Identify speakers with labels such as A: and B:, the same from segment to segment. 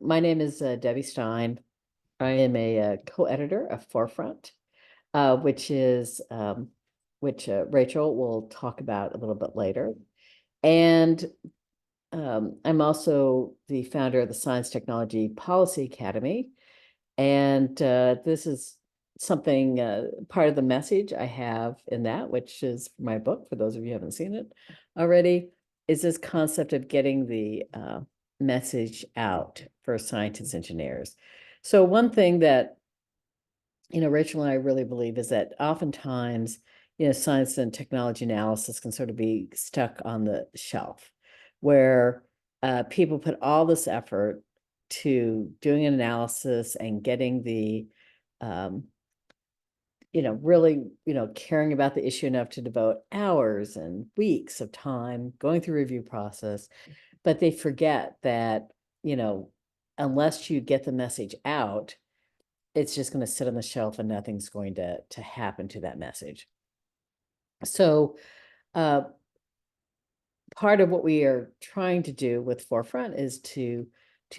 A: my name is Debbie Stein. I am a co-editor of Forefront, which is which Rachel will talk about a little bit later. And I'm also the founder of the Science Technology Policy Academy. And this is something, part of the message I have in that, which is my book, for those of you who haven't seen it already, is this concept of getting the message out for scientists, engineers. So one thing that, Rachel and I really believe is that oftentimes, science and technology analysis can sort of be stuck on the shelf where people put all this effort to doing an analysis and getting the, really, caring about the issue enough to devote hours and weeks of time going through review process. But they forget that, unless you get the message out, it's just going to sit on the shelf and nothing's going to happen to that message. So part of what we are trying to do with Forefront is to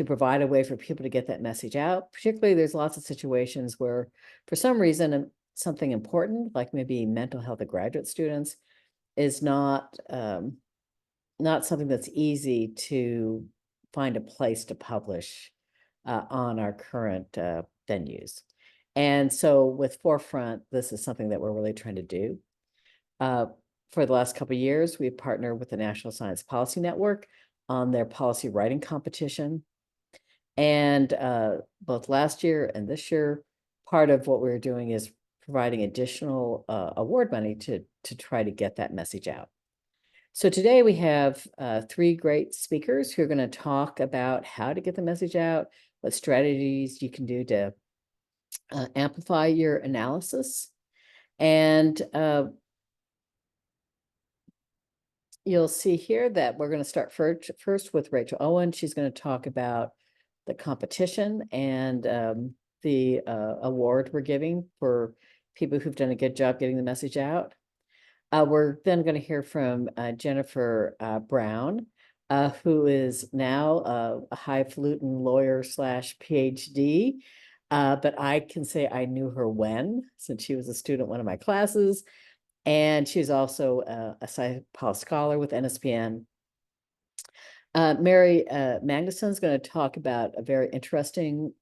A: provide a way for people to get that message out. Particularly, there's lots of situations where, for some reason, something important, like maybe mental health of graduate students, is not something that's easy to find a place to publish on our current venues. And so with Forefront, this is something that we're really trying to do. For the last couple of years, we've partnered with the National Science Policy Network on their policy writing competition. And both last year and this year, part of what we're doing is providing additional award money to try to get that message out. So today we have 3 great speakers who are going to talk about how to get the message out, what strategies you can do to amplify your analysis. And you'll see here that we're going to start first with Rachel Owen. She's going to talk about the competition and the award we're giving for people who've done a good job getting the message out. We're then going to hear from Jennifer Brown, who is now a highfalutin lawyer / PhD. But I can say I knew her since she was a student in one of my classes. And she's also a SciPol Scholar with NSPN. Mary Magnuson is going to talk about a very interesting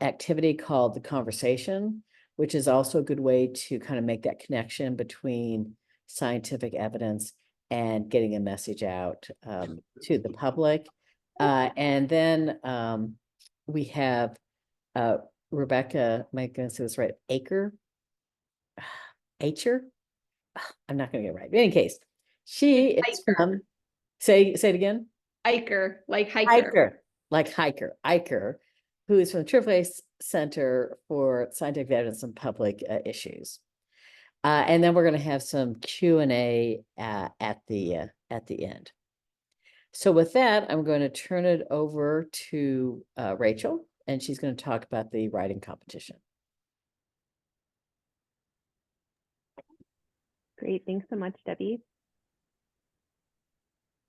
A: activity called The Conversation, which is also a good way to kind of make that connection between scientific evidence and getting a message out to the public. And then we have Rebecca, am I going to say this right? Aicher? I'm not going to get it right. But in any case, she is from, say it again.
B: Aicher, like hiker.
A: Aicher, who is from the AAAS Center for Scientific Evidence and Public Issues. And then we're going to have some Q&A at the end. So with that, I'm going to turn it over to Rachel, and she's going to talk about the writing competition.
C: Great, thanks so much, Debbie.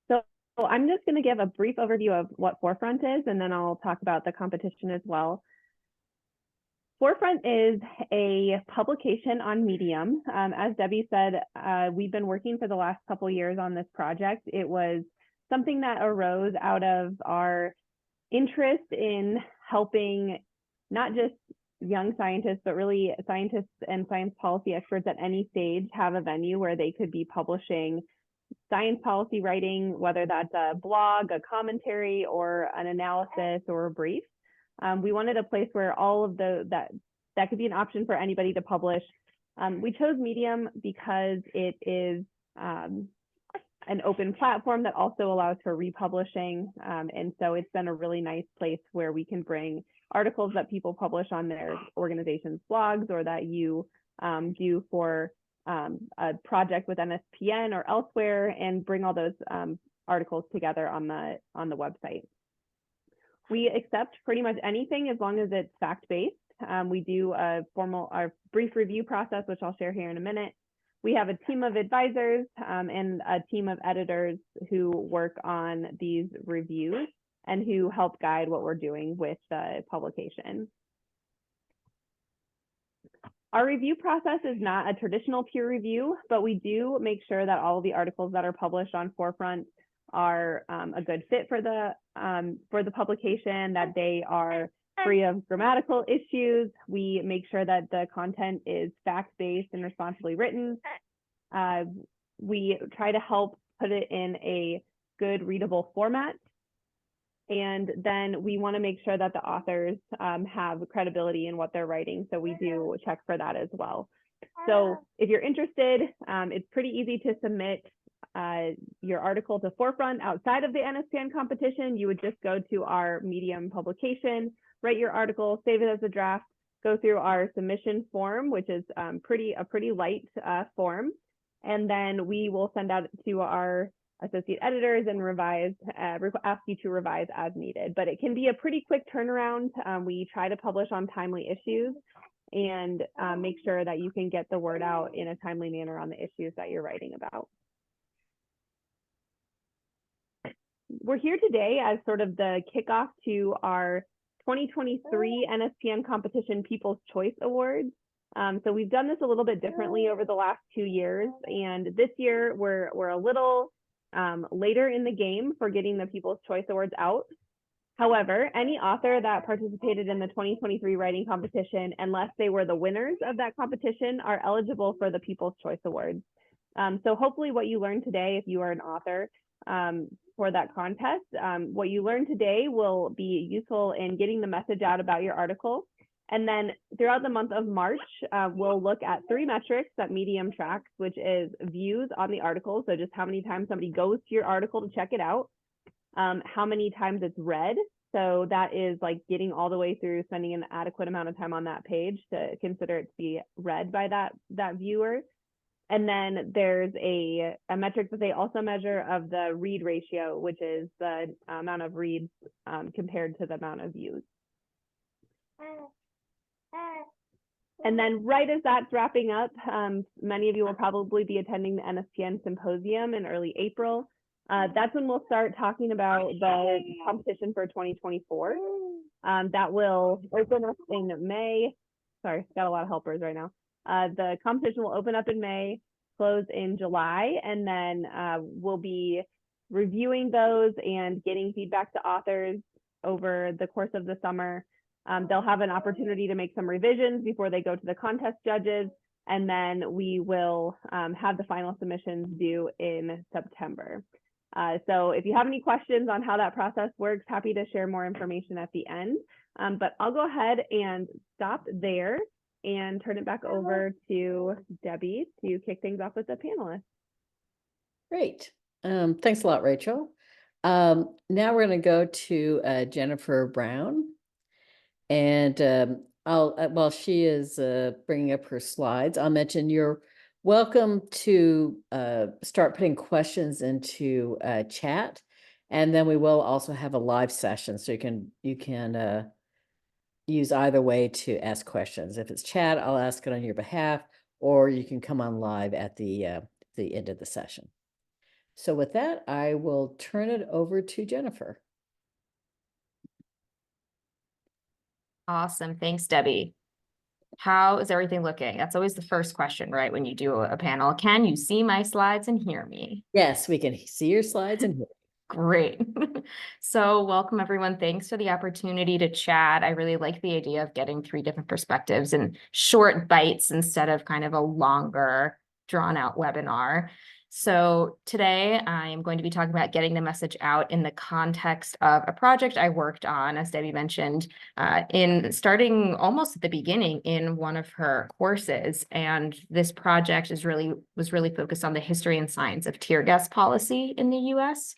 C: So I'm just going to give a brief overview of what Forefront is, and then I'll talk about the competition as well. Forefront is a publication on Medium. As Debbie said, we've been working for the last couple of years on this project. It was something that arose out of our interest in helping not just young scientists, but really scientists and science policy experts at any stage have a venue where they could be publishing science policy writing, whether that's a blog, a commentary, or an analysis or a brief. We wanted a place where all of that could be an option for anybody to publish. We chose Medium because it is an open platform that also allows for republishing. And so it's been a really nice place where we can bring articles that people publish on their organization's blogs, or that you do for a project with NSPN or elsewhere, and bring all those articles together on the website. We accept pretty much anything as long as it's fact-based. We do a brief review process, which I'll share here in a minute. We have a team of advisors and a team of editors who work on these reviews. and who help guide what we're doing with the publication. Our review process is not a traditional peer review, but we do make sure that all of the articles that are published on Forefront are a good fit for the publication, that they are free of grammatical issues. We make sure that the content is fact-based and responsibly written. We try to help put it in a good readable format. And then we want to make sure that the authors have credibility in what they're writing. So we do check for that as well. So if you're interested, it's pretty easy to submit your article to Forefront outside of the NSPN competition. You would just go to our Medium publication, write your article, save it as a draft, go through our submission form, which is a pretty light form. And then we will send out to our associate editors and ask you to revise as needed. But it can be a pretty quick turnaround. We try to publish on timely issues and make sure that you can get the word out in a timely manner on the issues that you're writing about. We're here today as sort of the kickoff to our 2023 NSPN Competition People's Choice Awards. So we've done this a little bit differently over the last 2 years, and this year we're a little later in the game for getting the People's Choice Awards out. However, any author that participated in the 2023 writing competition, unless they were the winners of that competition, are eligible for the People's Choice Awards. So hopefully what you learned today, if you are an author for that contest, what you learned today will be useful in getting the message out about your article. And then throughout the month of March, we'll look at 3 metrics that Medium tracks, which is views on the article. So just how many times somebody goes to your article to check it out, how many times it's read. So that is like getting all the way through, spending an adequate amount of time on that page to consider it to be read by that viewer. And then there's a metric that they also measure of the read ratio, which is the amount of reads compared to the amount of views. And then right as that's wrapping up, many of you will probably be attending the NSPN Symposium in early April. That's when we'll start talking about the competition for 2024. That will open up in May. Sorry, got a lot of helpers right now. The competition will open up in May, close in July, and then we'll be reviewing those and getting feedback to authors over the course of the summer. They'll have an opportunity to make some revisions before they go to the contest judges, and then we will have the final submissions due in September. So if you have any questions on how that process works, happy to share more information at the end. But I'll go ahead and stop there and turn it back over to Debbie to kick things off with the panelists.
A: Great. Thanks a lot, Rachel. Now we're going to go to Jennifer Brown. And while she is bringing up her slides, I'll mention you're welcome to start putting questions into chat, and then we will also have a live session, so you can use either way to ask questions. If it's chat, I'll ask it on your behalf, or you can come on live at the end of the session. So with that, I will turn it over to Jennifer.
D: Awesome. Thanks, Debbie. How is everything looking? That's always the first question, right? When you do a panel, can you see my slides and hear me?
A: Yes, we can see your slides and hear.
D: Great. So welcome, everyone. Thanks for the opportunity to chat. I really like the idea of getting 3 different perspectives in short bites instead of kind of a longer, drawn out webinar. So today I am going to be talking about getting the message out in the context of a project I worked on, as Debbie mentioned, in starting almost at the beginning in one of her courses. And this project was really focused on the history and science of tear gas policy in the US.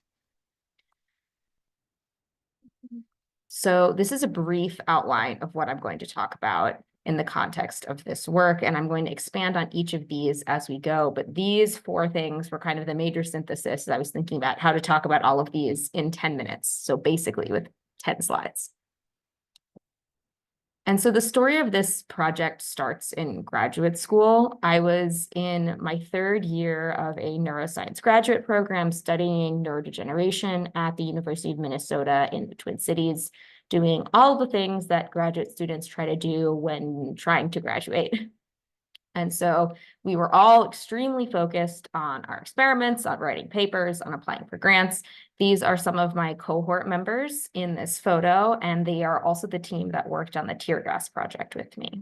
D: So this is a brief outline of what I'm going to talk about in the context of this work, and I'm going to expand on each of these as we go. But these 4 things were kind of the major synthesis. I was thinking about how to talk about all of these in 10 minutes. So basically with 10 slides. And so the story of this project starts in graduate school. I was in my 3rd year of a neuroscience graduate program studying neurodegeneration at the University of Minnesota in the Twin Cities, doing all the things that graduate students try to do when trying to graduate. And so we were all extremely focused on our experiments, on writing papers, on applying for grants. These are some of my cohort members in this photo, and they are also the team that worked on the tear gas project with me.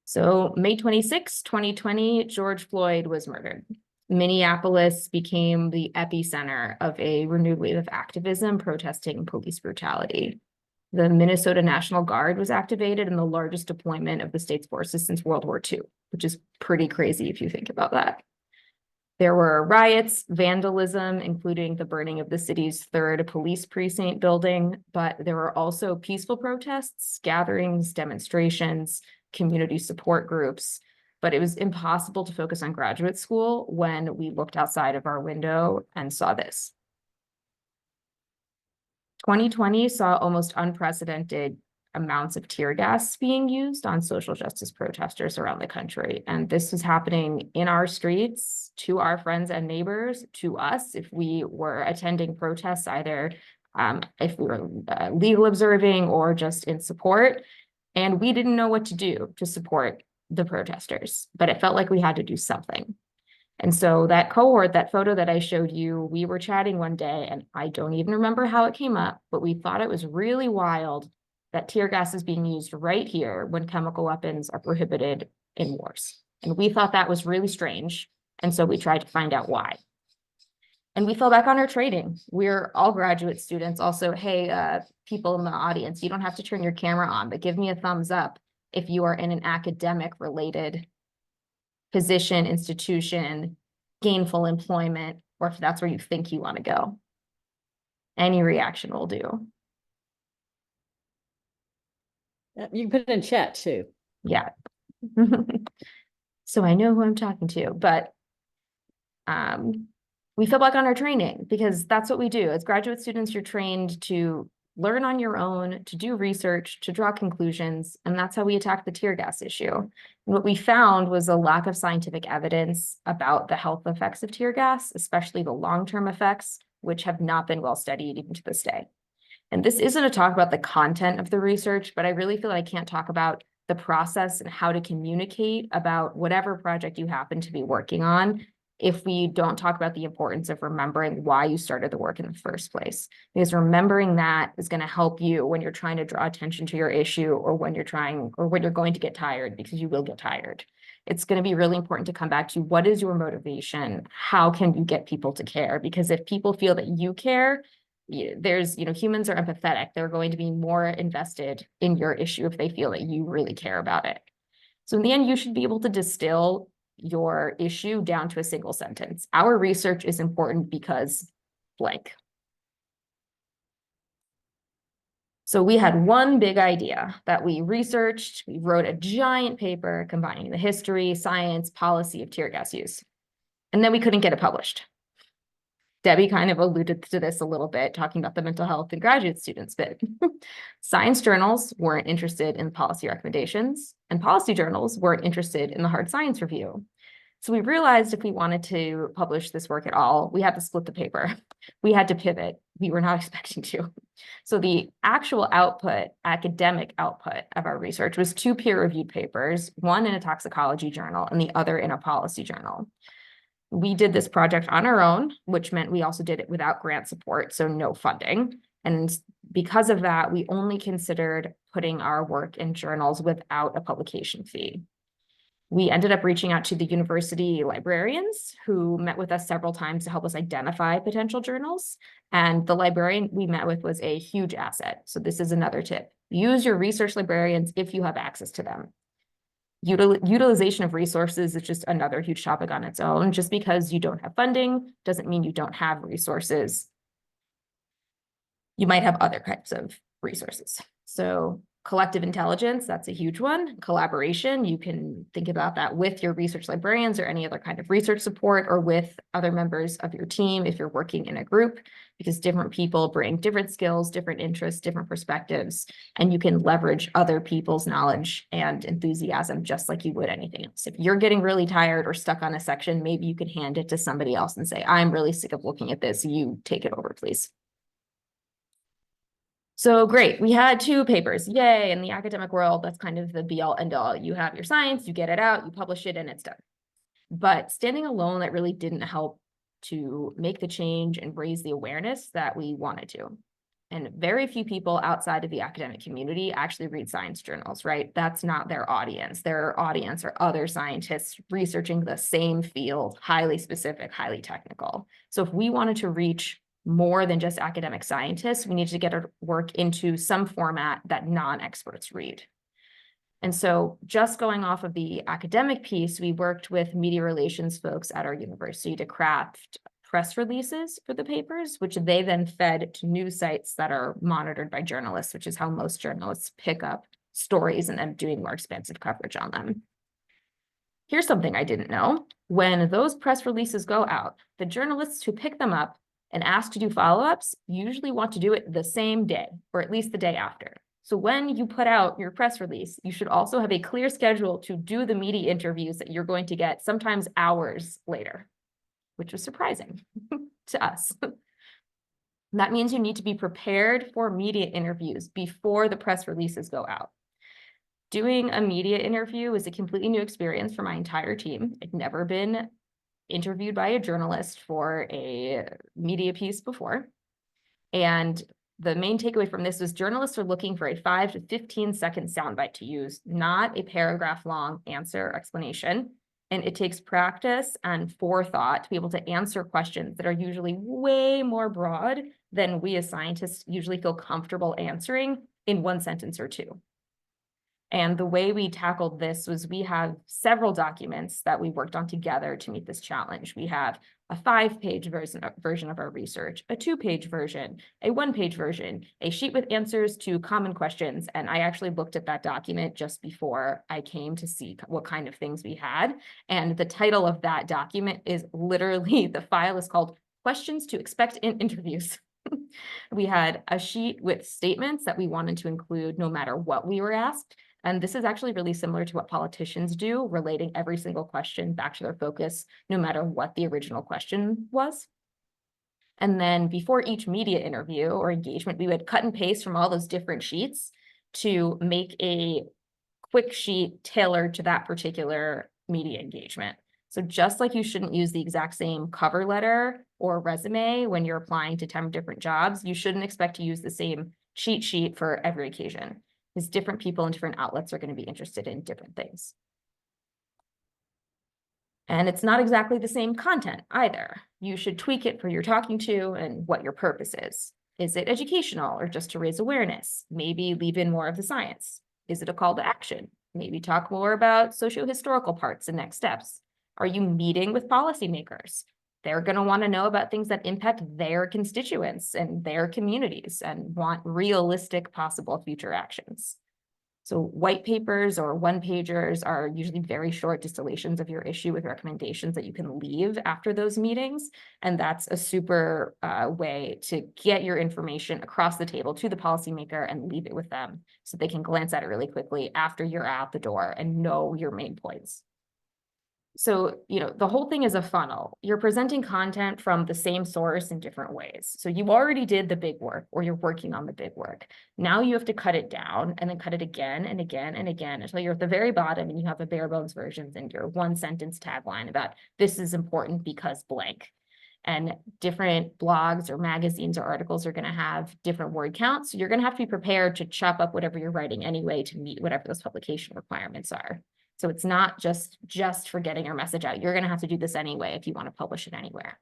D: So May 26, 2020, George Floyd was murdered. Minneapolis became the epicenter of a renewed wave of activism protesting police brutality. The Minnesota National Guard was activated in the largest deployment of the state's forces since World War II, which is pretty crazy if you think about that. There were riots, vandalism, including the burning of the city's 3rd police precinct building, but there were also peaceful protests, gatherings, demonstrations, community support groups. But it was impossible to focus on graduate school when we looked outside of our window and saw this. 2020 saw almost unprecedented amounts of tear gas being used on social justice protesters around the country. And this was happening in our streets, to our friends and neighbors, to us, if we were attending protests, either if we were legal observing or just in support. And we didn't know what to do to support the protesters, but it felt like we had to do something. And so that cohort, that photo that I showed you, we were chatting one day, and I don't even remember how it came up, but we thought it was really wild that tear gas is being used right here when chemical weapons are prohibited in wars. And we thought that was really strange. And so we tried to find out why. And we fell back on our training. We're all graduate students. Also, hey, people in the audience, you don't have to turn your camera on, but give me a thumbs up if you are in an academic related position, institution, gainful employment, or if that's where you think you want to go. Any reaction will do.
A: You can put it in chat too.
D: Yeah. So I know who I'm talking to, but we fell back on our training because that's what we do. As graduate students, you're trained to learn on your own, to do research, to draw conclusions, and that's how we attack the tear gas issue. And what we found was a lack of scientific evidence about the health effects of tear gas, especially the long-term effects, which have not been well studied even to this day. And this isn't a talk about the content of the research, but I really feel like I can't talk about the process and how to communicate about whatever project you happen to be working on if we don't talk about the importance of remembering why you started the work in the first place. Because remembering that is going to help you when you're trying to draw attention to your issue, or when you're going to get tired, because you will get tired. It's going to be really important to come back to what is your motivation? How can you get people to care? Because if people feel that you care, humans are empathetic. They're going to be more invested in your issue if they feel that you really care about it. So in the end, you should be able to distill your issue down to a single sentence. Our research is important because blank. So we had one big idea that we researched. We wrote a giant paper combining the history, science, policy of tear gas use. And then we couldn't get it published. Debbie kind of alluded to this a little bit, talking about the mental health and graduate students bit. Science journals weren't interested in policy recommendations, and policy journals weren't interested in the hard science review. So we realized if we wanted to publish this work at all, we had to split the paper. We had to pivot. We were not expecting to. So the actual output, academic output of our research was 2 peer-reviewed papers, one in a toxicology journal and the other in a policy journal. We did this project on our own, which meant we also did it without grant support, so no funding. And because of that, we only considered putting our work in journals without a publication fee. We ended up reaching out to the university librarians who met with us several times to help us identify potential journals. And the librarian we met with was a huge asset. So this is another tip. Use your research librarians if you have access to them. Utilization of resources is just another huge topic on its own. Just because you don't have funding doesn't mean you don't have resources. You might have other types of resources. So Collective intelligence, that's a huge one. Collaboration, you can think about that with your research librarians or any other kind of research support, or with other members of your team if you're working in a group, because different people bring different skills, different interests, different perspectives, and you can leverage other people's knowledge and enthusiasm just like you would anything else. If you're getting really tired or stuck on a section, maybe you can hand it to somebody else and say, I'm really sick of looking at this, you take it over, please. So great, we had 2 papers, yay. In the academic world, that's kind of the be all end all. You have your science, you get it out, you publish it, and it's done. But standing alone, that really didn't help to make the change and raise the awareness that we wanted to. And very few people outside of the academic community actually read science journals, right? That's not their audience. Their audience are other scientists researching the same field, highly specific, highly technical. So if we wanted to reach more than just academic scientists, we need to get our work into some format that non-experts read. And so just going off of the academic piece, we worked with media relations folks at our university to craft press releases for the papers, which they then fed to news sites that are monitored by journalists, which is how most journalists pick up stories and then doing more expansive coverage on them. Here's something I didn't know. When those press releases go out, the journalists who pick them up and asked to do follow-ups usually want to do it the same day, or at least the day after. So when you put out your press release, you should also have a clear schedule to do the media interviews that you're going to get sometimes hours later, which was surprising to us. That means you need to be prepared for media interviews before the press releases go out. Doing a media interview was a completely new experience for my entire team. I'd never been interviewed by a journalist for a media piece before. And the main takeaway from this was journalists are looking for a 5 to 15 second soundbite to use, not a paragraph long answer or explanation. And it takes practice and forethought to be able to answer questions that are usually way more broad than we as scientists usually feel comfortable answering in 1 sentence or 2. And the way we tackled this was we have several documents that we worked on together to meet this challenge. We have a 5-page version of our research, a 2-page version, a 1-page version, a sheet with answers to common questions. And I actually looked at that document just before I came to see what kind of things we had. And the title of that document is literally, the file is called Questions to Expect in Interviews. We had a sheet with statements that we wanted to include no matter what we were asked. And this is actually really similar to what politicians do, relating every single question back to their focus, no matter what the original question was. And then before each media interview or engagement, we would cut and paste from all those different sheets to make a quick sheet tailored to that particular media engagement. So just like you shouldn't use the exact same cover letter or resume when you're applying to 10 different jobs, you shouldn't expect to use the same cheat sheet for every occasion, because different people and different outlets are going to be interested in different things. And it's not exactly the same content either. You should tweak it for who you're talking to and what your purpose is. Is it educational or just to raise awareness? Maybe leave in more of the science. Is it a call to action? Maybe talk more about socio-historical parts and next steps. Are you meeting with policymakers? They're going to want to know about things that impact their constituents and their communities and want realistic possible future actions. So white papers or one-pagers are usually very short distillations of your issue with recommendations that you can leave after those meetings. And that's a super way to get your information across the table to the policymaker and leave it with them so they can glance at it really quickly after you're out the door and know your main points. So, the whole thing is a funnel. You're presenting content from the same source in different ways. So you already did the big work, or you're working on the big work. Now you have to cut it down and then cut it again and again and again until you're at the very bottom and you have the bare bones versions and your 1-sentence tagline about this is important because blank. And different blogs or magazines or articles are going to have different word counts. So you're going to have to be prepared to chop up whatever you're writing anyway to meet whatever those publication requirements are. So it's not just for getting your message out. You're going to have to do this anyway if you want to publish it anywhere.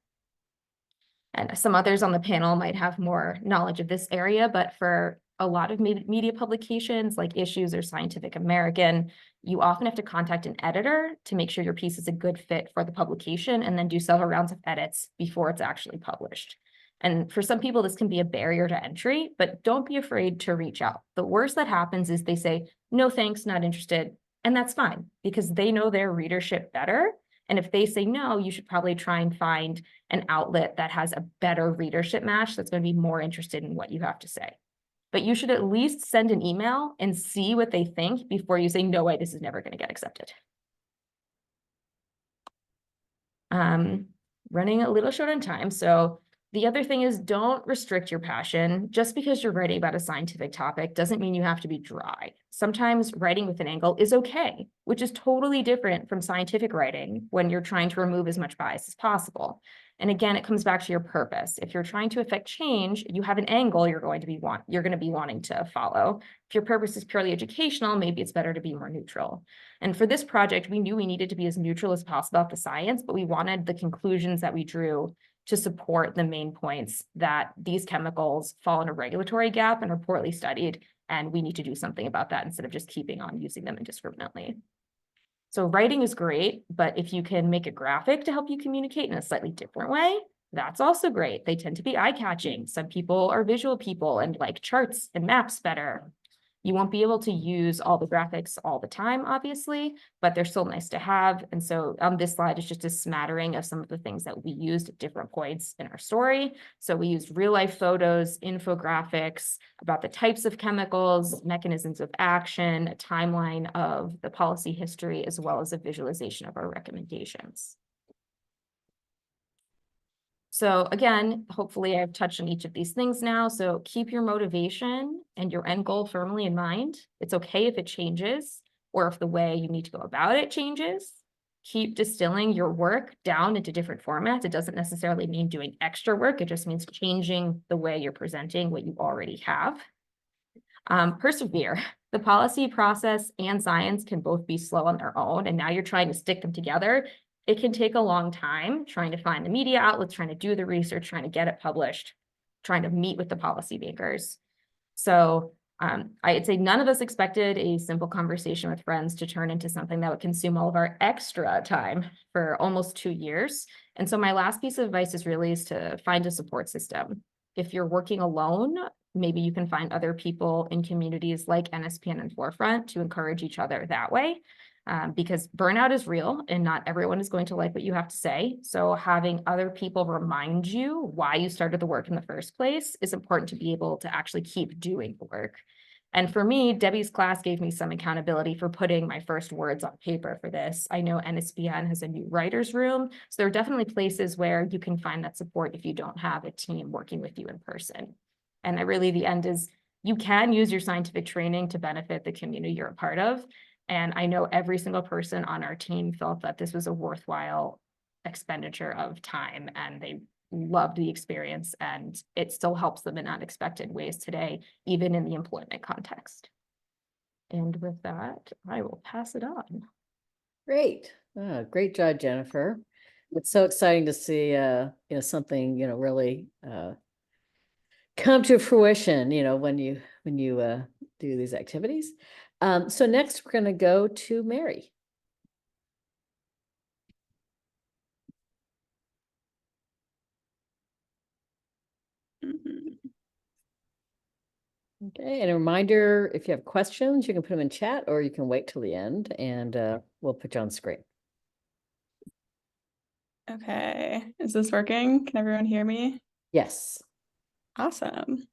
D: And some others on the panel might have more knowledge of this area, but for a lot of media publications like Issues or Scientific American, you often have to contact an editor to make sure your piece is a good fit for the publication and then do several rounds of edits before it's actually published. And for some people, this can be a barrier to entry, but don't be afraid to reach out. The worst that happens is they say, no, thanks, not interested. And that's fine because they know their readership better. And if they say no, you should probably try and find an outlet that has a better readership match that's going to be more interested in what you have to say. But you should at least send an email and see what they think before you say, no way, this is never going to get accepted. Running a little short on time. So the other thing is don't restrict your passion. Just because you're writing about a scientific topic doesn't mean you have to be dry. Sometimes writing with an angle is okay, which is totally different from scientific writing when you're trying to remove as much bias as possible. And again, it comes back to your purpose. If you're trying to affect change, you have an angle you're going to be wanting to follow. If your purpose is purely educational, maybe it's better to be more neutral. And for this project, we knew we needed to be as neutral as possible about the science, but we wanted the conclusions that we drew to support the main points that these chemicals fall in a regulatory gap and are poorly studied, and we need to do something about that instead of just keeping on using them indiscriminately. So writing is great, but if you can make a graphic to help you communicate in a slightly different way, that's also great. They tend to be eye-catching. Some people are visual people and like charts and maps better. You won't be able to use all the graphics all the time, obviously, but they're still nice to have. And so on this slide is just a smattering of some of the things that we used at different points in our story. So we used real life photos, infographics about the types of chemicals, mechanisms of action, a timeline of the policy history, as well as a visualization of our recommendations. So again, hopefully I've touched on each of these things now. So keep your motivation and your end goal firmly in mind. It's okay if it changes or if the way you need to go about it changes. Keep distilling your work down into different formats. It doesn't necessarily mean doing extra work. It just means changing the way you're presenting what you already have. Persevere. The policy process and science can both be slow on their own, and now you're trying to stick them together. It can take a long time trying to find the media outlets, trying to do the research, trying to get it published, trying to meet with the policymakers. So I'd say none of us expected a simple conversation with friends to turn into something that would consume all of our extra time for almost 2 years. And so my last piece of advice is really to find a support system. If you're working alone, maybe you can find other people in communities like NSPN and Forefront to encourage each other that way. Because burnout is real and not everyone is going to like what you have to say. So having other people remind you why you started the work in the first place is important to be able to actually keep doing the work. And for me, Debbie's class gave me some accountability for putting my first words on paper for this. I know NSPN has a new writer's room. So there are definitely places where you can find that support if you don't have a team working with you in person. And the end is you can use your scientific training to benefit the community you're a part of. And I know every single person on our team felt that this was a worthwhile expenditure of time and they loved the experience, and it still helps them in unexpected ways today, even in the employment context. And with that, I will pass it on.
A: Great. Great job, Jennifer. It's so exciting to see, something, really come to fruition, when you do these activities. So next we're going to go to Mary. Okay, and a reminder, if you have questions, you can put them in chat or you can wait till the end and we'll put you on screen.
E: Okay, is this working? Can everyone hear me?
A: Yes.
E: Awesome.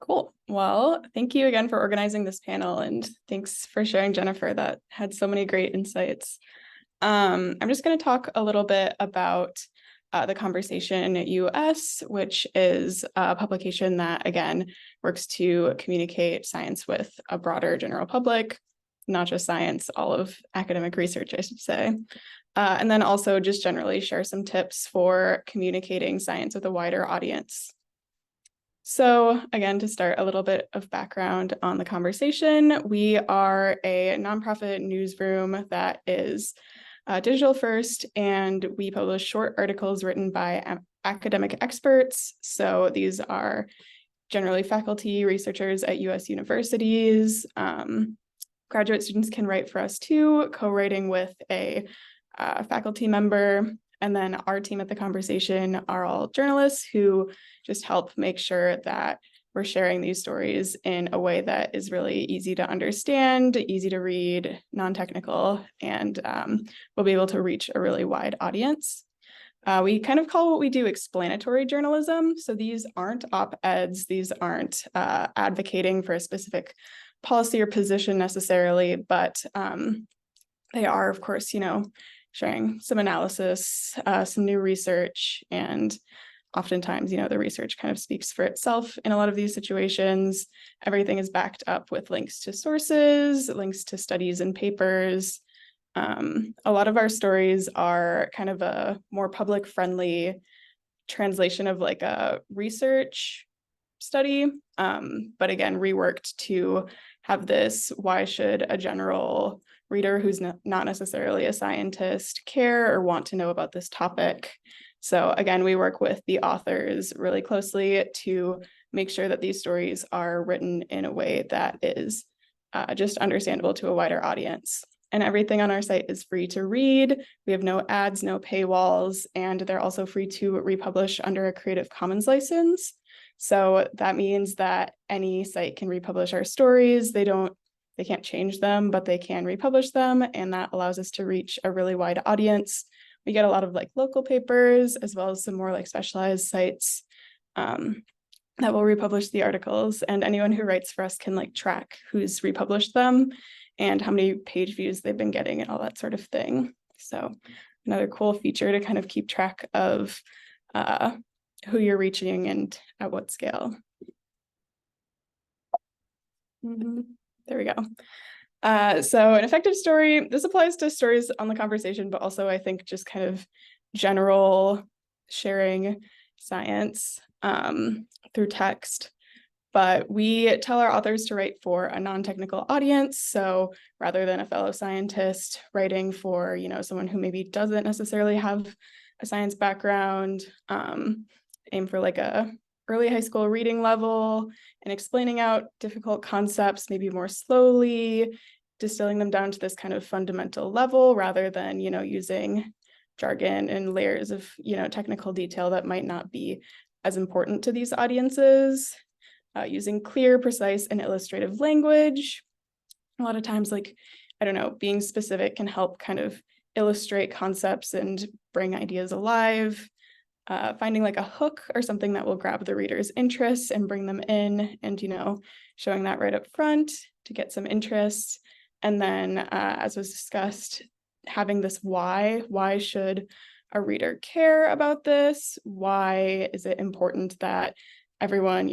E: Cool. Well, thank you again for organizing this panel, and thanks for sharing, Jennifer. That had so many great insights. I'm just going to talk a little bit about the Conversation US, which is a publication that, again, works to communicate science with a broader general public, not just science, all of academic research, I should say. And then also just generally share some tips for communicating science with a wider audience. So again, to start a little bit of background on the Conversation, we are a nonprofit newsroom that is digital first, and we publish short articles written by academic experts. So these are generally faculty, researchers at US universities. Graduate students can write for us too, co-writing with a faculty member. And then our team at The Conversation are all journalists who just help make sure that we're sharing these stories in a way that is really easy to understand, easy to read, non-technical, and we'll be able to reach a really wide audience. We kind of call what we do explanatory journalism. So these aren't op-eds, these aren't advocating for a specific policy or position necessarily, but they are, of course, sharing some analysis, some new research, and oftentimes, the research kind of speaks for itself in a lot of these situations. Everything is backed up with links to sources, links to studies and papers. A lot of our stories are kind of a more public-friendly translation of like a research study, but again, reworked to have this, why should a general reader who's not necessarily a scientist care or want to know about this topic? So again, we work with the authors really closely to make sure that these stories are written in a way that is just understandable to a wider audience. And everything on our site is free to read. We have no ads, no paywalls, and they're also free to republish under a Creative Commons license. So that means that any site can republish our stories. They can't change them, but they can republish them. And that allows us to reach a really wide audience. We get a lot of like local papers, as well as some more like specialized sites that will republish the articles. And anyone who writes for us can like track who's republished them and how many page views they've been getting and all that sort of thing. So another cool feature to kind of keep track of who you're reaching and at what scale. There we go. So an effective story, this applies to stories on The Conversation, but also I think just kind of general sharing science through text. But we tell our authors to write for a non-technical audience. So rather than a fellow scientist writing for, someone who maybe doesn't necessarily have a science background, aim for like a early high school reading level and explaining out difficult concepts, maybe more slowly, distilling them down to this kind of fundamental level rather than, using jargon and layers of, technical detail that might not be as important to these audiences. Using clear, precise, and illustrative language. A lot of times, being specific can help kind of illustrate concepts and bring ideas alive. Finding like a hook or something that will grab the reader's interest and bring them in and, showing that right up front to get some interest. And then, as was discussed, having this why should a reader care about this? Why is it important that everyone,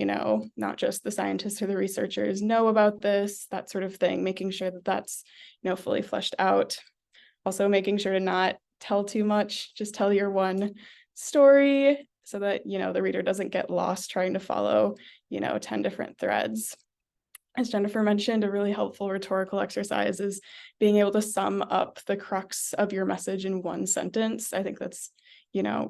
E: not just the scientists or the researchers know about this, that sort of thing, making sure that that's, fully fleshed out. Also making sure to not tell too much, just tell your one story so that, the reader doesn't get lost trying to follow, 10 different threads. As Jennifer mentioned, a really helpful rhetorical exercise is being able to sum up the crux of your message in one sentence. I think that's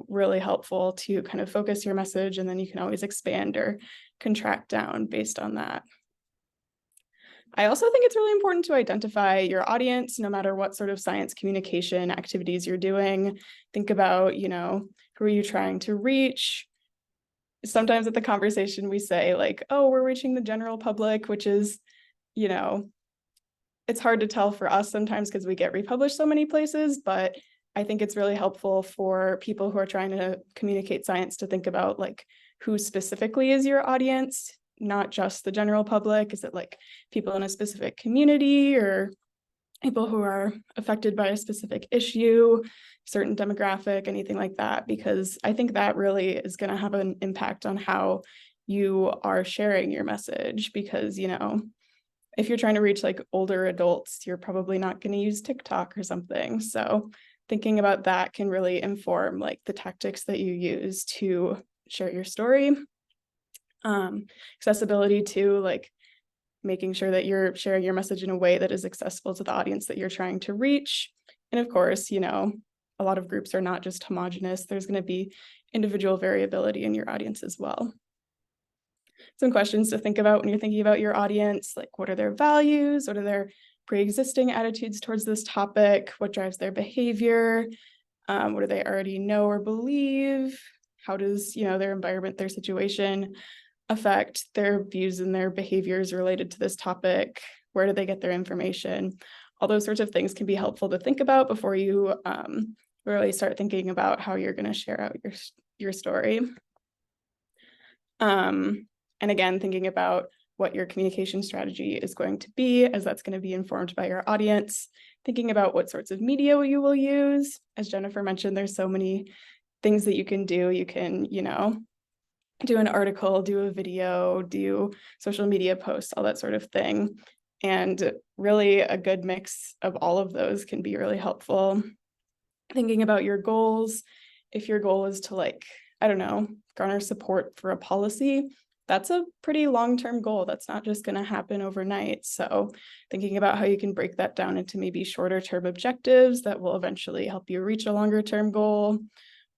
E: really helpful to kind of focus your message, and then you can always expand or contract down based on that. I also think it's really important to identify your audience, no matter what sort of science communication activities you're doing. Think about, who are you trying to reach? Sometimes at The Conversation, we say like, oh, we're reaching the general public, which is, it's hard to tell for us sometimes because we get republished so many places, but I think it's really helpful for people who are trying to communicate science to think about like who specifically is your audience, not just the general public. Is it like people in a specific community or people who are affected by a specific issue, certain demographic, anything like that? Because I think that really is going to have an impact on how you are sharing your message. Because, if you're trying to reach like older adults, you're probably not going to use TikTok or something. So thinking about that can really inform like the tactics that you use to share your story. Accessibility to like making sure that you're sharing your message in a way that is accessible to the audience that you're trying to reach. And of course, a lot of groups are not just homogenous. There's going to be individual variability in your audience as well. Some questions to think about when you're thinking about your audience, like what are their values? What are their pre-existing attitudes towards this topic? What drives their behavior? What do they already know or believe? How does, their environment, their situation affect their views and their behaviors related to this topic? Where do they get their information? All those sorts of things can be helpful to think about before you really start thinking about how you're going to share out your story. And again, thinking about what your communication strategy is going to be, as that's going to be informed by your audience. Thinking about what sorts of media you will use. As Jennifer mentioned, there's so many things that you can do. You can, do an article, do a video, do social media posts, all that sort of thing. And really a good mix of all of those can be really helpful. Thinking about your goals. If your goal is to garner support for a policy, that's a pretty long-term goal. That's not just going to happen overnight. So thinking about how you can break that down into maybe shorter term objectives that will eventually help you reach a longer term goal.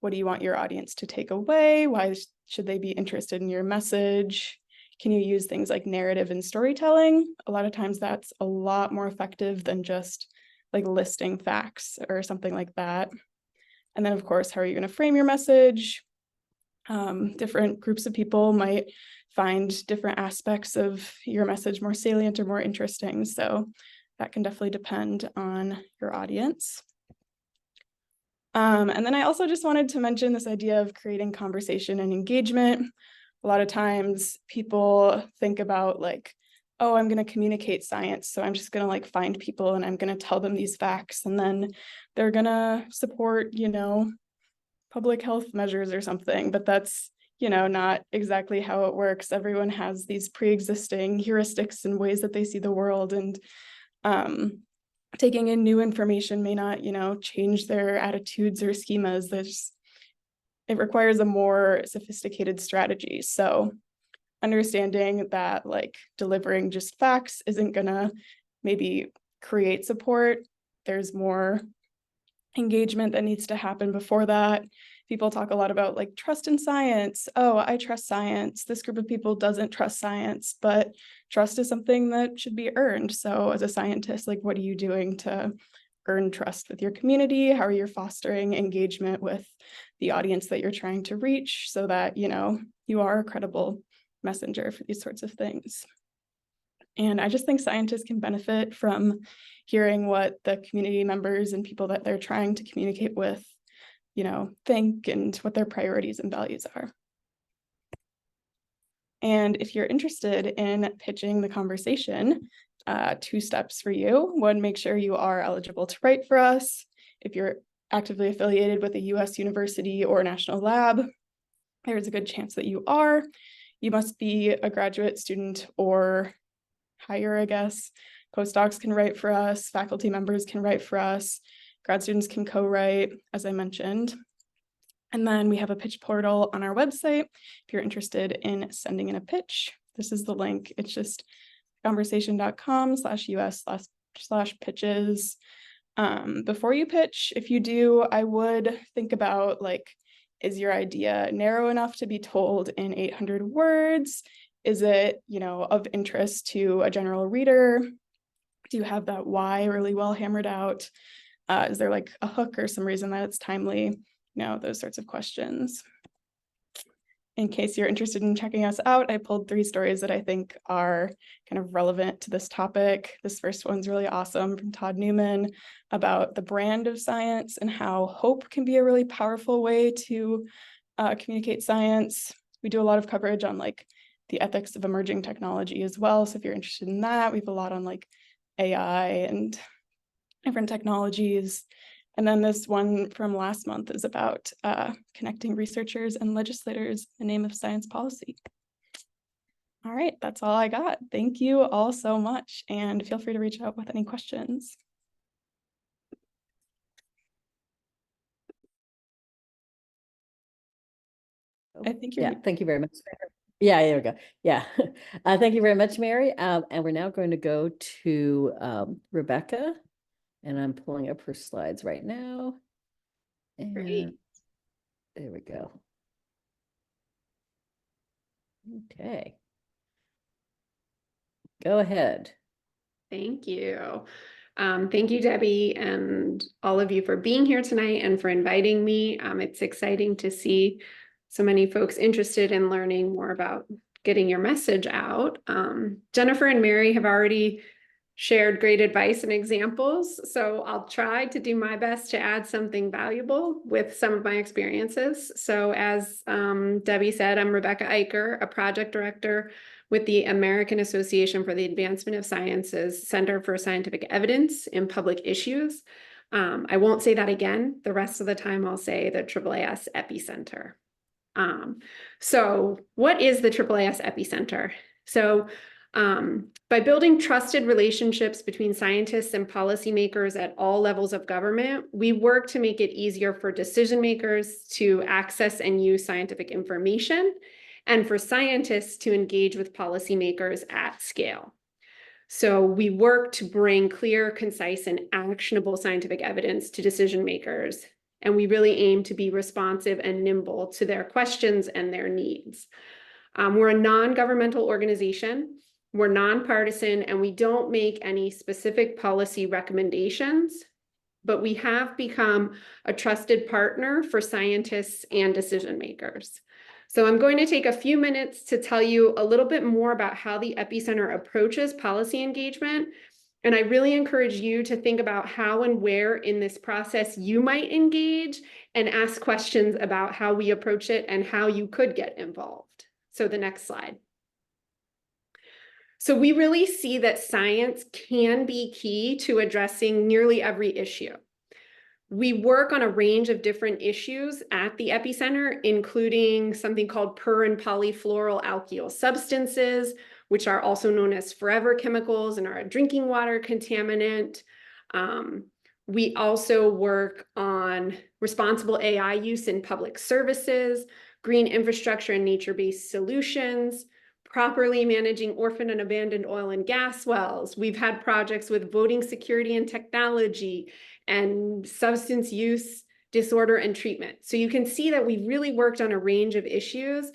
E: What do you want your audience to take away? Why should they be interested in your message? Can you use things like narrative and storytelling? A lot of times that's a lot more effective than just like listing facts or something like that. And then of course, how are you going to frame your message? Different groups of people might find different aspects of your message more salient or more interesting. So that can definitely depend on your audience. And then I also just wanted to mention this idea of creating conversation and engagement. A lot of times people think about like, oh, I'm going to communicate science. So I'm just going to find people and I'm going to tell them these facts. And then they're going to support, public health measures or something. But that's, not exactly how it works. Everyone has these pre-existing heuristics and ways that they see the world. And taking in new information may not, change their attitudes or schemas. It requires a more sophisticated strategy. So understanding that delivering just facts isn't gonna maybe create support. There's more engagement that needs to happen before that. People talk a lot about trust in science. Oh, I trust science. This group of people doesn't trust science, but trust is something that should be earned. So as a scientist, what are you doing to earn trust with your community? How are you fostering engagement with the audience that you're trying to reach so that, you are a credible messenger for these sorts of things? And I just think scientists can benefit from hearing what the community members and people that they're trying to communicate with, think and what their priorities and values are. And if you're interested in pitching the conversation, 2 steps for you. 1, make sure you are eligible to write for us. If you're actively affiliated with a US university or national lab, there's a good chance that you are. You must be a graduate student or higher, I guess. Postdocs can write for us, faculty members can write for us, grad students can co-write, as I mentioned. And then we have a pitch portal on our website. If you're interested in sending in a pitch, this is the link. It's just conversation.com/us/pitches. Before you pitch, if you do, I would think about is your idea narrow enough to be told in 800 words? Is it, of interest to a general reader? Do you have that why really well hammered out? Is there a hook or some reason that it's timely? Those sorts of questions. In case you're interested in checking us out, I pulled 3 stories that I think are kind of relevant to this topic. This first one's really awesome, from Todd Newman, about the brand of science and how hope can be a really powerful way to communicate science. We do a lot of coverage on the ethics of emerging technology as well. So if you're interested in that, we have a lot on AI and different technologies. And then this one from last month is about connecting researchers and legislators in the name of science policy. All right, that's all I got. Thank you all so much, and feel free to reach out with any questions. I think you're
A: thank you very much. Yeah, there we go. Yeah. Thank you very much, Mary. And we're now going to go to Rebecca, and I'm pulling up her slides right now. And
B: Great.
A: there we go. Okay. Go ahead.
B: Thank you. Thank you, Debbie, and all of you for being here tonight and for inviting me. It's exciting to see so many folks interested in learning more about getting your message out. Jennifer and Mary have already shared great advice and examples, so I'll try to do my best to add something valuable with some of my experiences. So as Debbie said, I'm Rebecca Aicher, a project director with the American Association for the Advancement of Science's Center for Scientific Evidence in Public Issues. I won't say that again. The rest of the time I'll say the AAAS Epicenter. So what is the AAAS Epicenter? So by building trusted relationships between scientists and policymakers at all levels of government, we work to make it easier for decision makers to access and use scientific information, and for scientists to engage with policymakers at scale. So we work to bring clear, concise, and actionable scientific evidence to decision makers, and we really aim to be responsive and nimble to their questions and their needs. We're a non-governmental organization. We're nonpartisan, and we don't make any specific policy recommendations, but we have become a trusted partner for scientists and decision makers. So I'm going to take a few minutes to tell you a little bit more about how the Epicenter approaches policy engagement. And I really encourage you to think about how and where in this process you might engage and ask questions about how we approach it and how you could get involved. So the next slide. So we really see that science can be key to addressing nearly every issue. We work on a range of different issues at the Epicenter, including something called per and polyfluoroalkyl substances, which are also known as forever chemicals and are a drinking water contaminant. We also work on responsible AI use in public services, green infrastructure and nature-based solutions, properly managing orphaned and abandoned oil and gas wells. We've had projects with voting security and technology and substance use disorder and treatment. So you can see that we've really worked on a range of issues,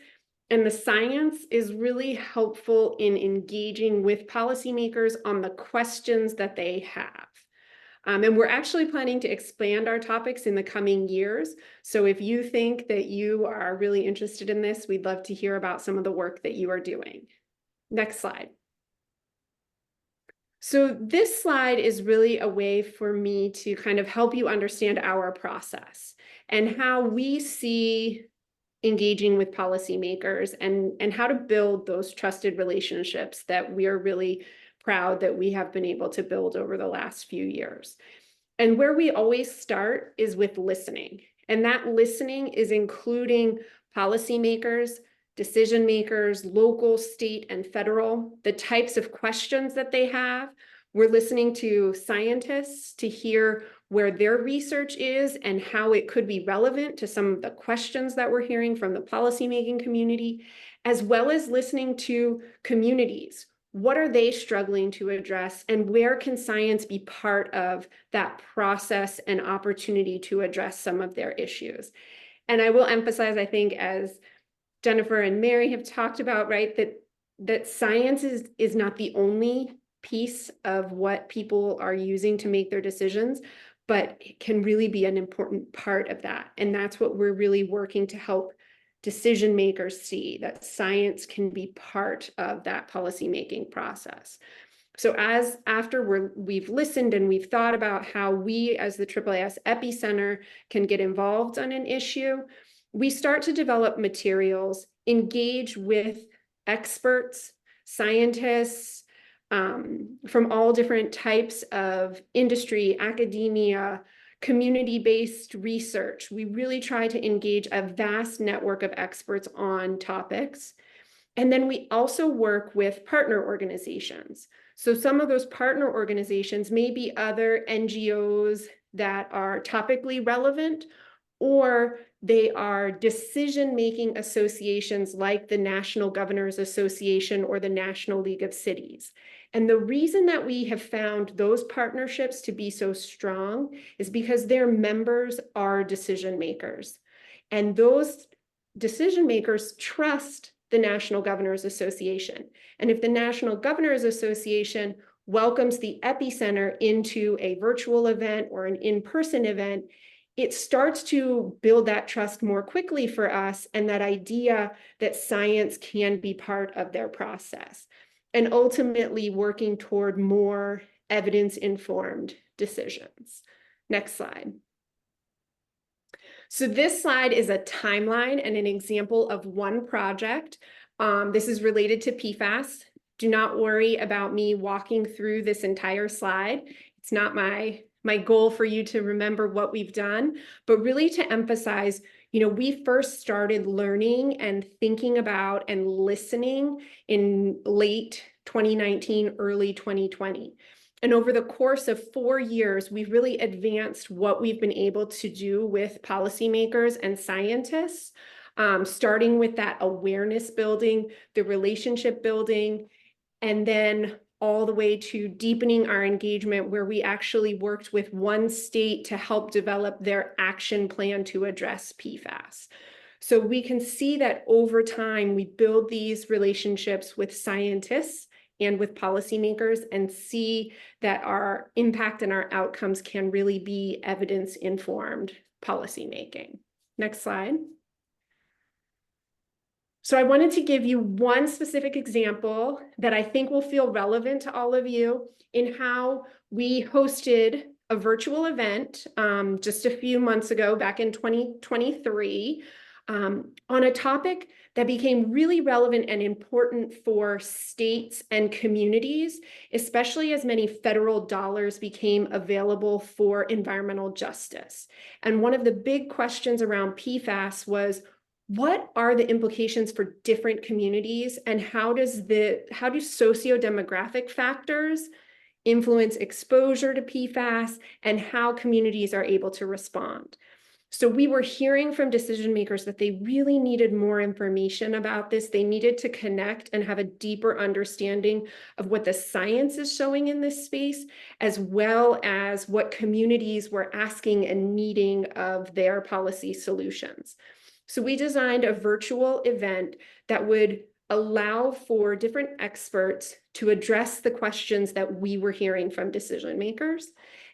B: and the science is really helpful in engaging with policymakers on the questions that they have. And we're actually planning to expand our topics in the coming years. So if you think that you are really interested in this, we'd love to hear about some of the work that you are doing. Next slide. So this slide is really a way for me to kind of help you understand our process and how we see engaging with policymakers and how to build those trusted relationships that we are really proud that we have been able to build over the last few years. And where we always start is with listening. And that listening is including policymakers, decision makers, local, state, and federal, the types of questions that they have. We're listening to scientists to hear where their research is and how it could be relevant to some of the questions that we're hearing from the policymaking community, as well as listening to communities. What are they struggling to address, and where can science be part of that process and opportunity to address some of their issues? And I will emphasize, I think, as Jennifer and Mary have talked about, right, that science is not the only piece of what people are using to make their decisions, but it can really be an important part of that. And that's what we're really working to help decision makers see, that science can be part of that policymaking process. So after we've listened and we've thought about how we as the AAAS Epicenter can get involved on an issue, we start to develop materials, engage with experts, scientists from all different types of industry, academia, community-based research. We really try to engage a vast network of experts on topics. And then we also work with partner organizations. So some of those partner organizations may be other NGOs that are topically relevant, or they are decision-making associations like the National Governors Association or the National League of Cities. And the reason that we have found those partnerships to be so strong is because their members are decision makers. And those decision makers trust the National Governors Association. And if the National Governors Association welcomes the epicenter into a virtual event or an in-person event, it starts to build that trust more quickly for us, and that idea that science can be part of their process, and ultimately working toward more evidence-informed decisions. Next slide. So this slide is a timeline and an example of one project. This is related to PFAS. Do not worry about me walking through this entire slide. It's not my goal for you to remember what we've done, but really to emphasize, we first started learning and thinking about and listening in late 2019, early 2020. And over the course of 4 years, we've really advanced what we've been able to do with policymakers and scientists, starting with that awareness building, the relationship building, and then all the way to deepening our engagement, where we actually worked with one state to help develop their action plan to address PFAS. So we can see that over time, we build these relationships with scientists and with policymakers, and see that our impact and our outcomes can really be evidence-informed policymaking. Next slide. So I wanted to give you one specific example that I think will feel relevant to all of you in how we hosted a virtual event just a few months ago, back in 2023, on a topic that became really relevant and important for states and communities, especially as many federal dollars became available for environmental justice. And one of the big questions around PFAS was, what are the implications for different communities, and how do socio-demographic factors influence exposure to PFAS, and how communities are able to respond? So we were hearing from decision makers that they really needed more information about this. They needed to connect and have a deeper understanding of what the science is showing in this space, as well as what communities were asking and needing of their policy solutions. So we designed a virtual event that would allow for different experts to address the questions that we were hearing from decision makers.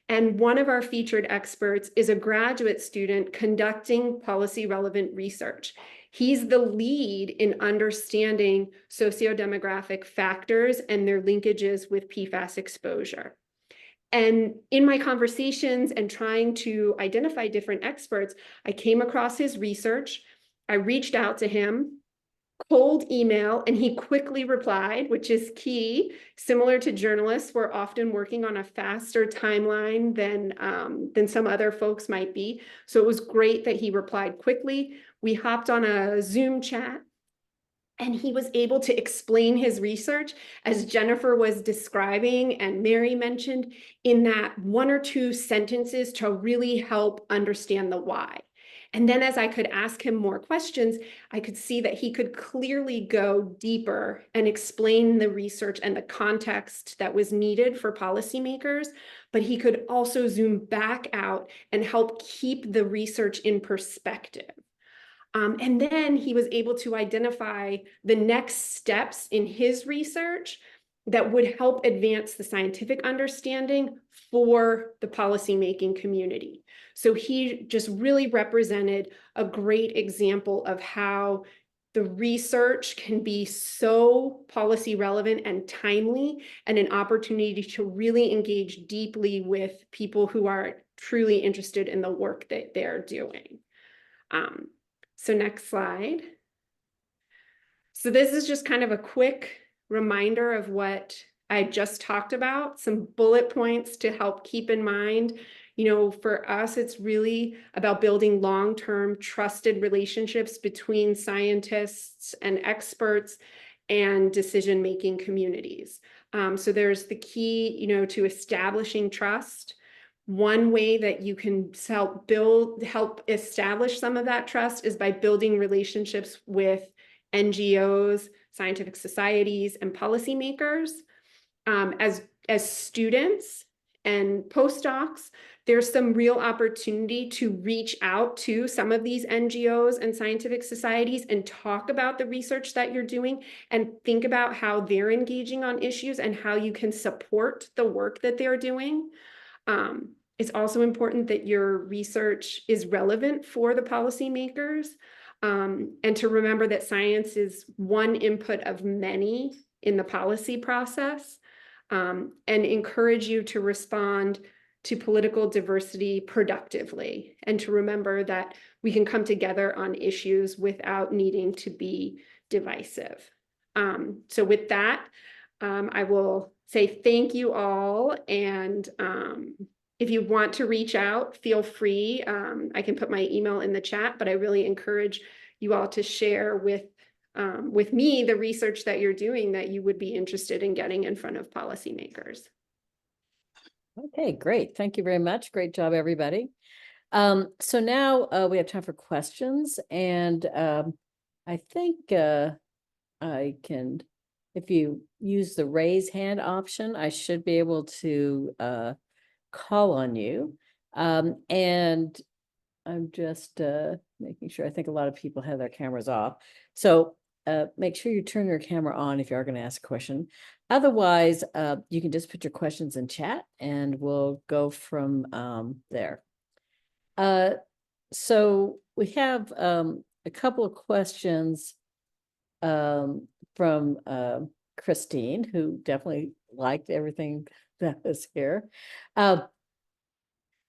B: And one of our featured experts is a graduate student conducting policy relevant research. He's the lead in understanding socio-demographic factors and their linkages with PFAS exposure. And in my conversations and trying to identify different experts, I came across his research. I reached out to him, cold email, and he quickly replied, which is key. Similar to journalists, we're often working on a faster timeline than some other folks might be. So it was great that he replied quickly. We hopped on a Zoom chat, and he was able to explain his research, as Jennifer was describing and Mary mentioned, in that 1 or 2 sentences to really help understand the why. And then as I could ask him more questions, I could see that he could clearly go deeper and explain the research and the context that was needed for policymakers, but he could also zoom back out and help keep the research in perspective. And then he was able to identify the next steps in his research that would help advance the scientific understanding for the policymaking community. So he just really represented a great example of how the research can be so policy relevant and timely, and an opportunity to really engage deeply with people who are truly interested in the work that they're doing. So next slide. So this is just kind of a quick reminder of what I just talked about, some bullet points to help keep in mind. For us, it's really about building long-term trusted relationships between scientists and experts and decision-making communities. So there's the key, to establishing trust. One way that you can help establish some of that trust is by building relationships with NGOs, scientific societies, and policymakers. As students and postdocs, there's some real opportunity to reach out to some of these NGOs and scientific societies and talk about the research that you're doing and think about how they're engaging on issues and how you can support the work that they're doing. It's also important that your research is relevant for the policymakers, and to remember that science is one input of many in the policy process, and encourage you to respond to political diversity productively, and to remember that we can come together on issues without needing to be divisive. So with that, I will say thank you all, and if you want to reach out, feel free. I can put my email in the chat, but I really encourage you all to share with me the research that you're doing that you would be interested in getting in front of policymakers.
A: Okay, great. Thank you very much. Great job, everybody. So now we have time for questions, and I think I can, if you use the raise hand option, I should be able to call on you. And I'm just making sure. I think a lot of people have their cameras off. So make sure you turn your camera on if you are going to ask a question. Otherwise, you can just put your questions in chat and we'll go from there. So we have a couple of questions from Christine, who definitely liked everything that was here.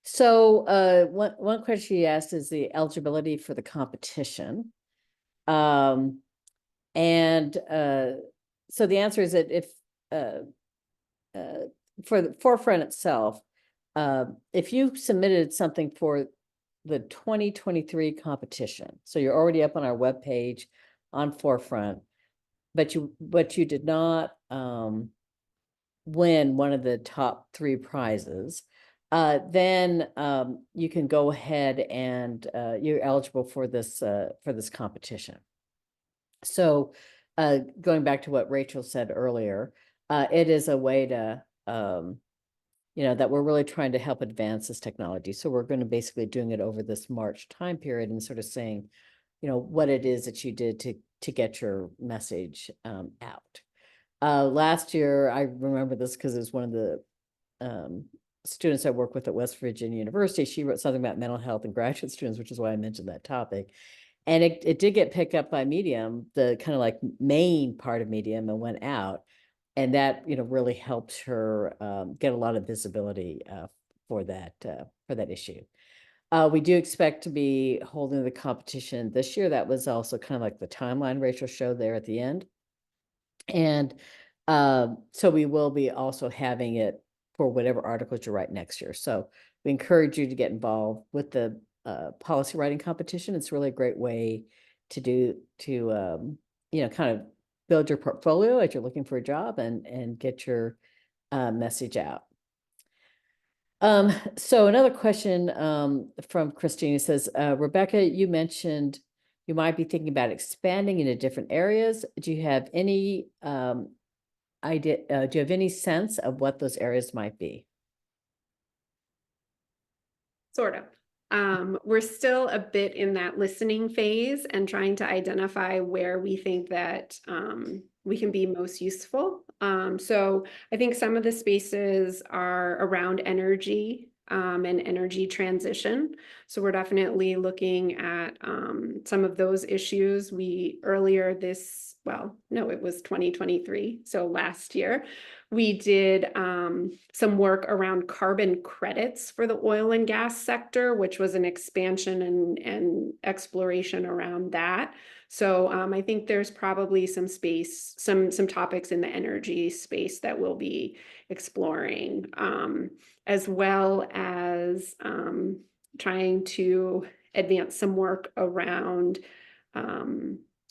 A: So one question she asked is the eligibility for the competition. So the answer is that if for the Forefront itself, if you submitted something for the 2023 competition, so you're already up on our webpage on Forefront, but you did not win one of the top 3 prizes, then you can go ahead and you're eligible for this competition. So going back to what Rachel said earlier, it is a way to that we're really trying to help advance this technology. So we're going to basically doing it over this March time period and sort of saying, what it is that you did to get your message out. Last year, I remember this because it was one of the students I work with at West Virginia University. She wrote something about mental health and graduate students, which is why I mentioned that topic. And it did get picked up by Medium, the kind of like main part of Medium, and went out. And that, really helped her get a lot of visibility for that issue. We do expect to be holding the competition this year. That was also kind of like the timeline Rachel showed there at the end. And so we will be also having it for whatever articles you write next year. So we encourage you to get involved with the policy writing competition. It's really a great way to kind of build your portfolio as you're looking for a job and get your message out. So another question from Christine says, Rebecca, you mentioned you might be thinking about expanding into different areas. Do you have any idea? Do you have any sense of what those areas might be?
B: Sort of. We're still a bit in that listening phase and trying to identify where we think that we can be most useful. So I think some of the spaces are around energy and energy transition. So we're definitely looking at some of those issues. It was 2023. So last year, we did some work around carbon credits for the oil and gas sector, which was an expansion and exploration around that. So I think there's probably some space, some topics in the energy space that we'll be exploring, as well as trying to advance some work around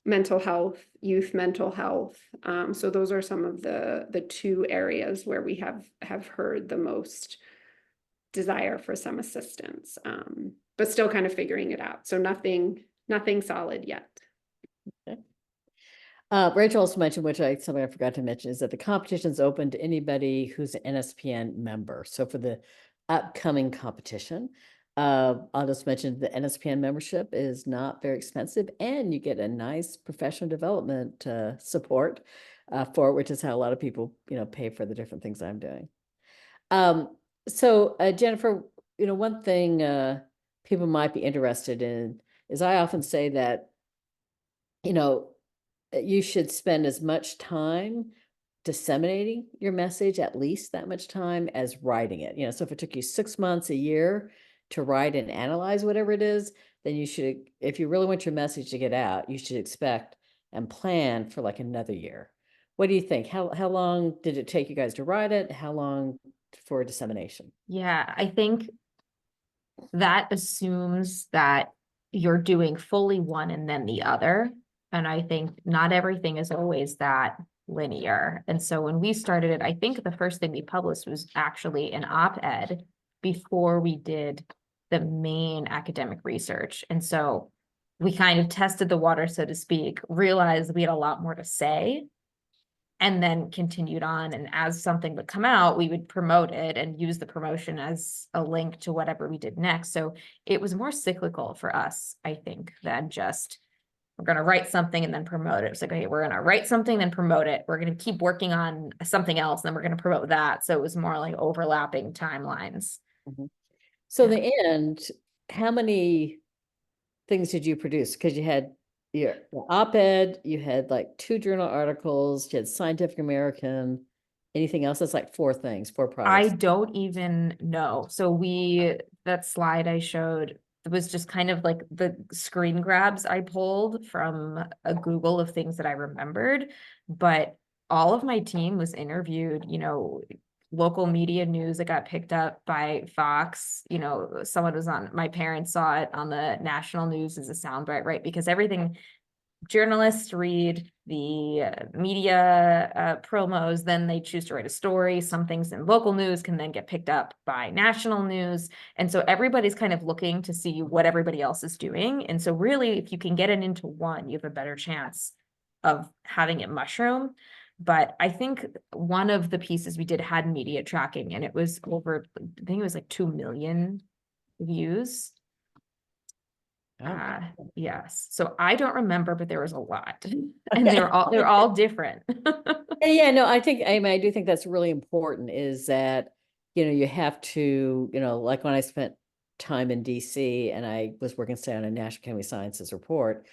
B: mental health, youth mental health. So those are some of the 2 areas where we have heard the most desire for some assistance, but still kind of figuring it out. So nothing solid yet.
A: Okay. Rachel also mentioned, something I forgot to mention, is that the competition is open to anybody who's an NSPN member. So for the upcoming competition. I'll just mention the NSPN membership is not very expensive, and you get a nice professional development support for it, which is how a lot of people, pay for the different things I'm doing. So Jennifer, one thing people might be interested in is I often say that, you should spend as much time disseminating your message, at least that much time, as writing it. So if it took you 6 months, a year to write and analyze whatever it is, then you should, if you really want your message to get out, you should expect and plan for like another year. What do you think? How long did it take you guys to write it? How long for dissemination?
D: Yeah, I think that assumes that you're doing fully one and then the other. And I think not everything is always that linear. And so when we started it, I think the first thing we published was actually an op-ed before we did the main academic research. And so we kind of tested the water, so to speak, realized we had a lot more to say, and then continued on. And as something would come out, we would promote it and use the promotion as a link to whatever we did next. So it was more cyclical for us, I think, than just, we're going to write something and then promote it. It's like, okay, we're going to write something, then promote it. We're going to keep working on something else, then we're going to promote that. So it was more like overlapping timelines.
A: Mm-hmm. So in the end, how many things did you produce? Because you had your op-ed, you had like 2 journal articles, you had Scientific American, anything else? That's like 4 things, 4 products.
D: I don't even know. So that slide I showed, it was just kind of like the screen grabs I pulled from a Google of things that I remembered, but all of my team was interviewed, local media news that got picked up by Fox, someone was on, my parents saw it on the national news as a soundbite, right? Because everything, journalists read the media promos, then they choose to write a story. Some things in local news can then get picked up by national news. And so everybody's kind of looking to see what everybody else is doing. And so really, if you can get it into one, you have a better chance of having it mushroom. But I think one of the pieces we did had media tracking, and it was over, I think it was like 2 million views. Yes. So I don't remember, but there was a lot, and they're all different.
A: Yeah, no, I do think that's really important, is that, you have to, like when I spent time in DC and I was working, say, on a National Academy of Sciences report,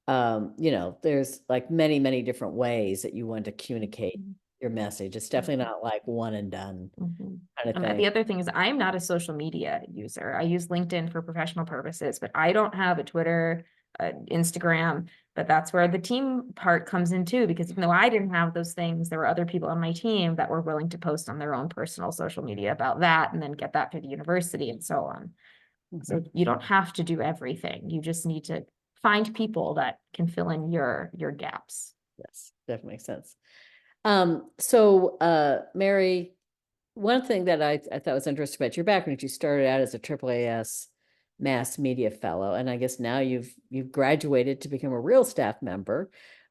A: there's like many, many different ways that you want to communicate your message. It's definitely not like one and done kind of thing.
D: The other thing is, I'm not a social media user. I use LinkedIn for professional purposes, but I don't have a Twitter, Instagram, but that's where the team part comes in too, because even though I didn't have those things, there were other people on my team that were willing to post on their own personal social media about that and then get that to the university and so on. So you don't have to do everything. You just need to find people that can fill in your gaps.
A: Yes, that makes sense. So Mary, one thing that I thought was interesting about your background, you started out as a AAAS Mass Media Fellow, and I guess now you've graduated to become a real staff member.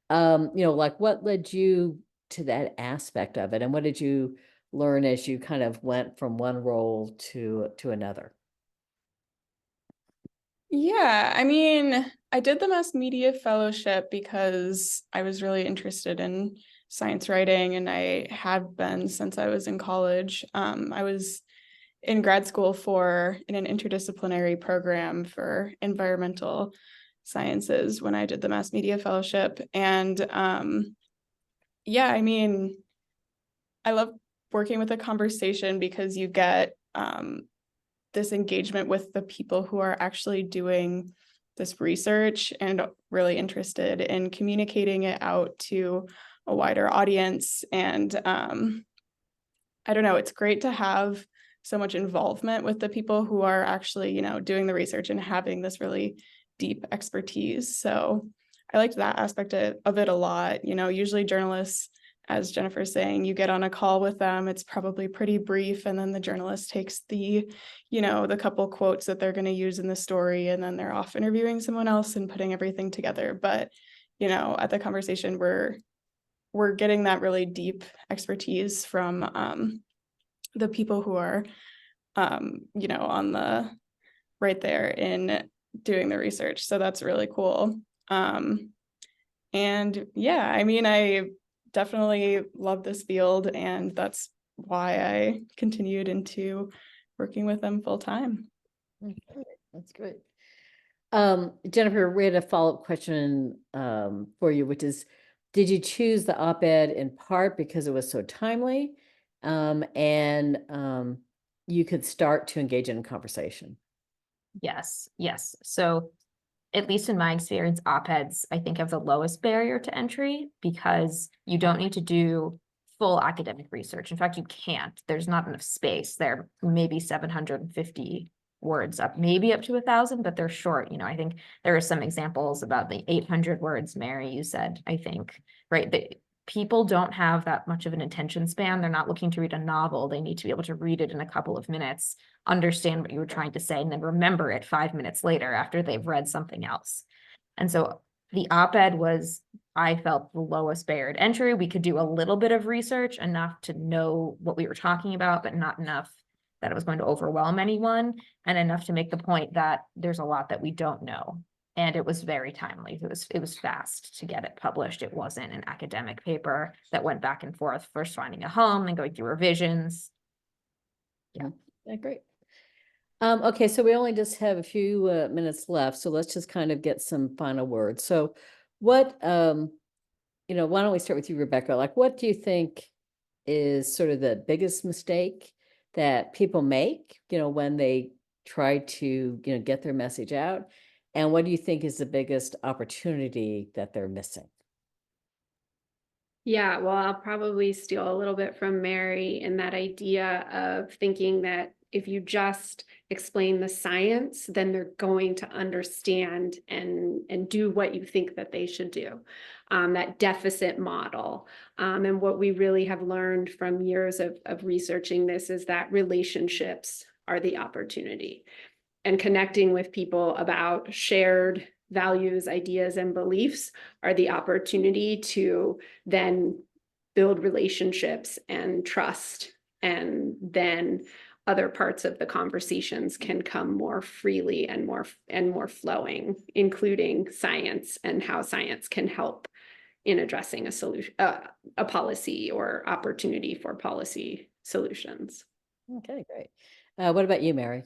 A: Like what led you to that aspect of it, and what did you learn as you kind of went from one role to another?
E: Yeah, I mean, I did the Mass Media Fellowship because I was really interested in science writing, and I have been since I was in college. I was in grad school in an interdisciplinary program for environmental sciences when I did the Mass Media Fellowship. And yeah, I mean, I love working with a conversation because you get this engagement with the people who are actually doing this research and really interested in communicating it out to a wider audience. And I don't know, it's great to have so much involvement with the people who are actually, doing the research and having this really deep expertise. So I liked that aspect of it a lot. Usually journalists, as Jennifer's saying, you get on a call with them, it's probably pretty brief, and then the journalist takes the couple quotes that they're going to use in the story, and then they're off interviewing someone else and putting everything together. But, at the conversation, we're getting that really deep expertise from the people who are you know, on the right there in doing the research. So that's really cool. And yeah, I mean, I definitely love this field, and that's why I continued into working with them full time.
A: Okay, that's great. Jennifer, we had a follow-up question for you, which is, did you choose the op-ed in part because it was so timely, and you could start to engage in a conversation?
D: Yes, yes. So at least in my experience, op-eds, I think, have the lowest barrier to entry because you don't need to do full academic research. In fact, you can't. There's not enough space. There may be 750 words up, maybe up to 1,000, but they're short. You know, I think there are some examples about the 800 words, Mary, you said, I think, right? People don't have that much of an attention span. They're not looking to read a novel. They need to be able to read it in a couple of minutes, understand what you were trying to say, and then remember it 5 minutes later after they've read something else. And so the op-ed was, I felt, the lowest barrier to entry. We could do a little bit of research, enough to know what we were talking about, but not enough that it was going to overwhelm anyone, and enough to make the point that there's a lot that we don't know. And it was very timely. It was fast to get it published. It wasn't an academic paper that went back and forth, first finding a home and going through revisions.
A: Yeah, great. Okay, so we only just have a few minutes left, so let's just kind of get some final words. So what, you know, why don't we start with you, Rebecca? Like, what do you think is sort of the biggest mistake that people make, you know, when they try to, you know, get their message out? And what do you think is the biggest opportunity that they're missing?
B: Yeah, well, I'll probably steal a little bit from Mary in that idea of thinking that if you just explain the science, then they're going to understand and do what you think that they should do. That deficit model. And what we really have learned from years of researching this is that relationships are the opportunity. And connecting with people about shared values, ideas, and beliefs are the opportunity to then build relationships and trust. And then other parts of the conversations can come more freely and more flowing, including science and how science can help in addressing a solution, a policy or opportunity for policy solutions.
A: Okay, great. What about you, Mary?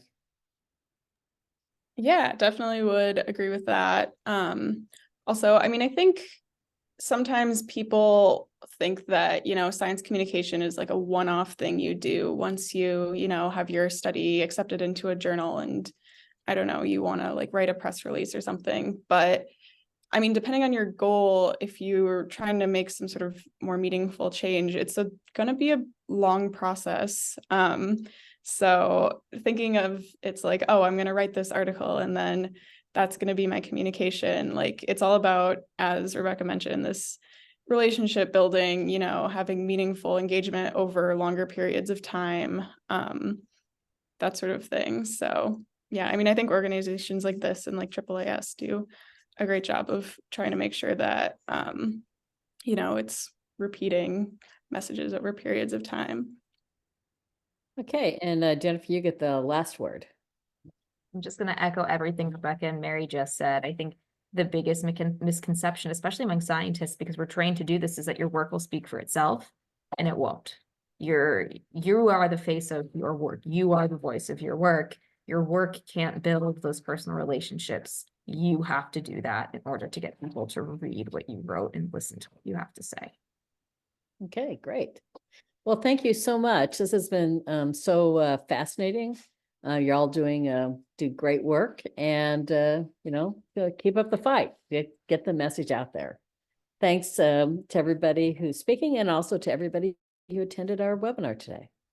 E: Yeah, definitely would agree with that. Also, I mean, I think sometimes people think that, you know, science communication is like a one-off thing you do once you know, have your study accepted into a journal and, I don't know, you want to like write a press release or something. But I mean, depending on your goal, if you're trying to make some sort of more meaningful change, it's going to be a long process. So thinking of it's like, oh, I'm going to write this article and then that's going to be my communication. Like, it's all about, as Rebecca mentioned, this relationship building, you know, having meaningful engagement over longer periods of time, that sort of thing. So yeah, I mean, I think organizations like this and like AAAS do a great job of trying to make sure that, you know, it's repeating messages over periods of time.
A: Okay, and Jennifer, you get the last word.
D: I'm just going to echo everything Rebecca and Mary just said. I think the biggest misconception, especially among scientists, because we're trained to do this, is that your work will speak for itself, and it won't. You are the face of your work. You are the voice of your work. Your work can't build those personal relationships. You have to do that in order to get people to read what you wrote and listen to what you have to say.
A: Okay, great. Well, thank you so much. This has been so fascinating. You're all do great work, and you know, keep up the fight. Get the message out there. Thanks to everybody who's speaking, and also to everybody who attended our webinar today.